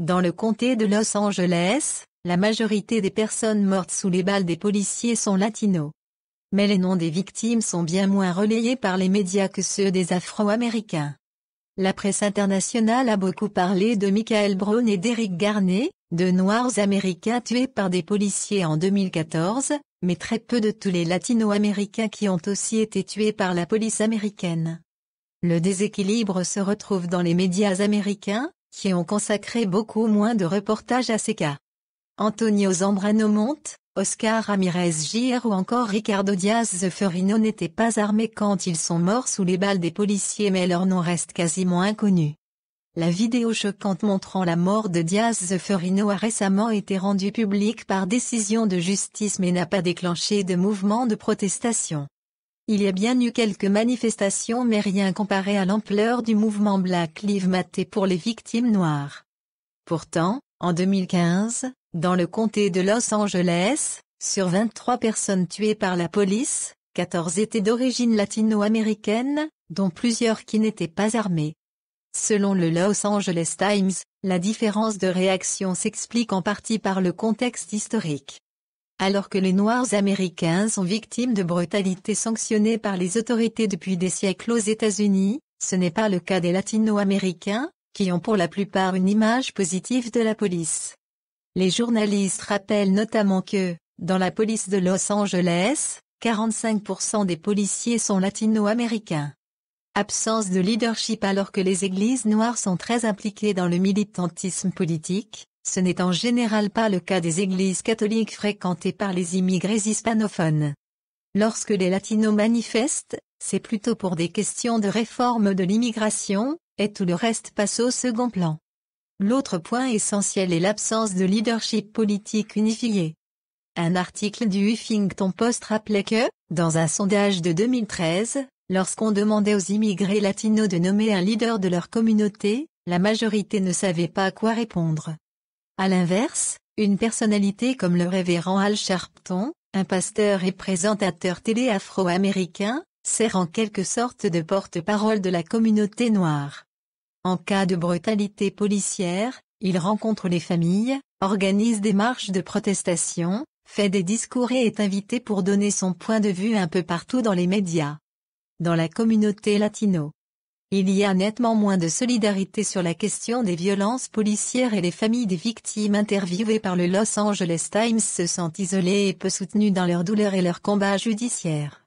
dans le comté de Los Angeles, la majorité des personnes mortes sous les balles des policiers sont latinos. Mais les noms des victimes sont bien moins relayés par les médias que ceux des Afro-Américains. La presse internationale a beaucoup parlé de Michael Brown et d'Eric Garner, deux Noirs américains tués par des policiers en 2014, mais très peu de tous les Latino-Américains qui ont aussi été tués par la police américaine. Le déséquilibre se retrouve dans les médias américains, qui ont consacré beaucoup moins de reportages à ces cas. Antonio Zambrano Monte, Oscar Ramirez Jr. ou encore Ricardo Diaz de Ferrino n'étaient pas armés quand ils sont morts sous les balles des policiers, mais leur nom reste quasiment inconnu. La vidéo choquante montrant la mort de Diaz de Ferrino a récemment été rendue publique par décision de justice mais n'a pas déclenché de mouvement de protestation. Il y a bien eu quelques manifestations mais rien comparé à l'ampleur du mouvement Black Lives Matter pour les victimes noires. Pourtant, en 2015, dans le comté de Los Angeles, sur 23 personnes tuées par la police, 14 étaient d'origine latino-américaine, dont plusieurs qui n'étaient pas armés. Selon le Los Angeles Times, la différence de réaction s'explique en partie par le contexte historique. Alors que les Noirs américains sont victimes de brutalité sanctionnée par les autorités depuis des siècles aux États-Unis, ce n'est pas le cas des Latino-américains, qui ont pour la plupart une image positive de la police. Les journalistes rappellent notamment que, dans la police de Los Angeles, 45% des policiers sont latino-américains. Absence de leadership. Alors que les églises noires sont très impliquées dans le militantisme politique, ce n'est en général pas le cas des églises catholiques fréquentées par les immigrés hispanophones. Lorsque les latinos manifestent, c'est plutôt pour des questions de réforme de l'immigration, et tout le reste passe au second plan. L'autre point essentiel est l'absence de leadership politique unifié. Un article du Huffington Post rappelait que, dans un sondage de 2013, lorsqu'on demandait aux immigrés latinos de nommer un leader de leur communauté, la majorité ne savait pas à quoi répondre. À l'inverse, une personnalité comme le révérend Al Sharpton, un pasteur et présentateur télé afro-américain, sert en quelque sorte de porte-parole de la communauté noire. En cas de brutalité policière, il rencontre les familles, organise des marches de protestation, fait des discours et est invité pour donner son point de vue un peu partout dans les médias. Dans la communauté latino, il y a nettement moins de solidarité sur la question des violences policières et les familles des victimes interviewées par le Los Angeles Times se sentent isolées et peu soutenues dans leur douleur et leur combat judiciaire.